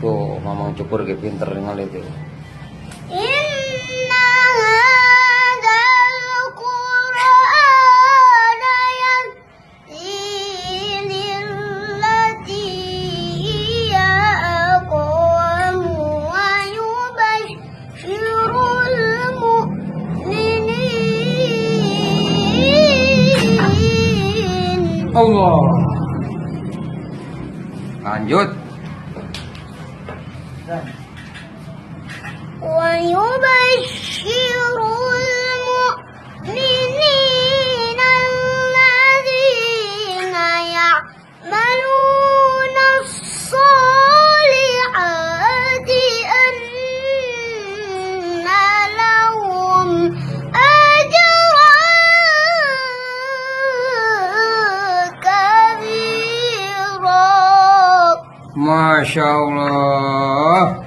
Tuh, mamang cukur ge pinter ningali itu. Inna hadzal Qur'ana yahdi lillati hiya aqwam wa yubashshirul mu'minin. Allah. Lanjut. Wa yubashshirul mu'minina alladzina ya'maluna as-solihati anna lahum ajran kabira. Masya Allah.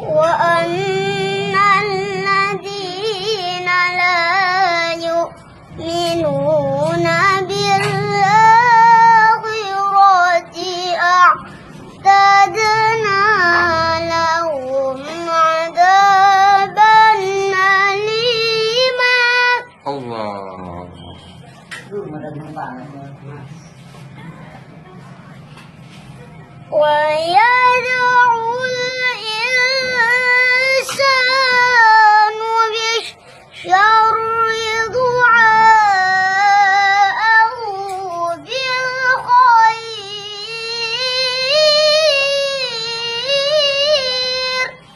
Wa annal ladzina la yu'minuna bil akhirati a'tadna lahum 'adaban alima. Allah. Wa yad'ul insanu bisyarri du'aahu bil khair.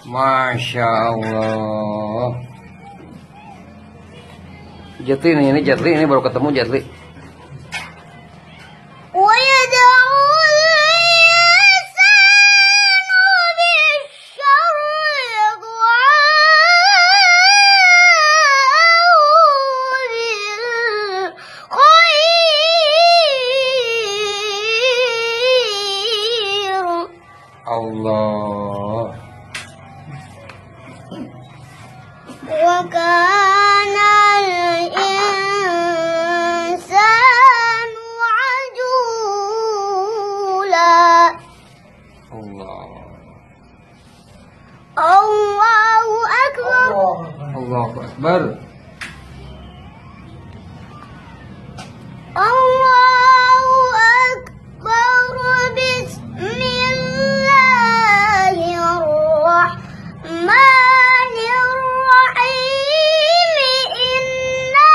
Masya Allah. Jatli ini Jatli, ini baru ketemu Jatli. Wa yad'ul insanu bisyarri du'aahu bil khair. Allah. Wa kana al-insanu ajula. Allah. Allahu akbar. Allahu Akbar. Allahu akbar. Bismillahirrahmanirrahim. Inna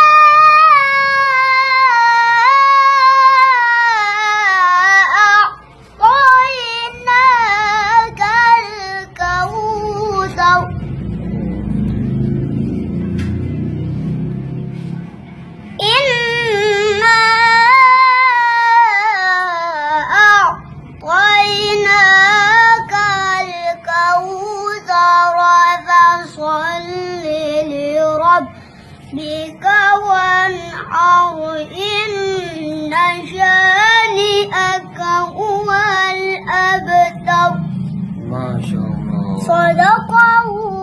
a'tainakal kautsar. Inna a'tainakal kautsar fasholli lirabbika wanhar inna shani'aka huwal abtar. Masya Allah. Sadaqallahu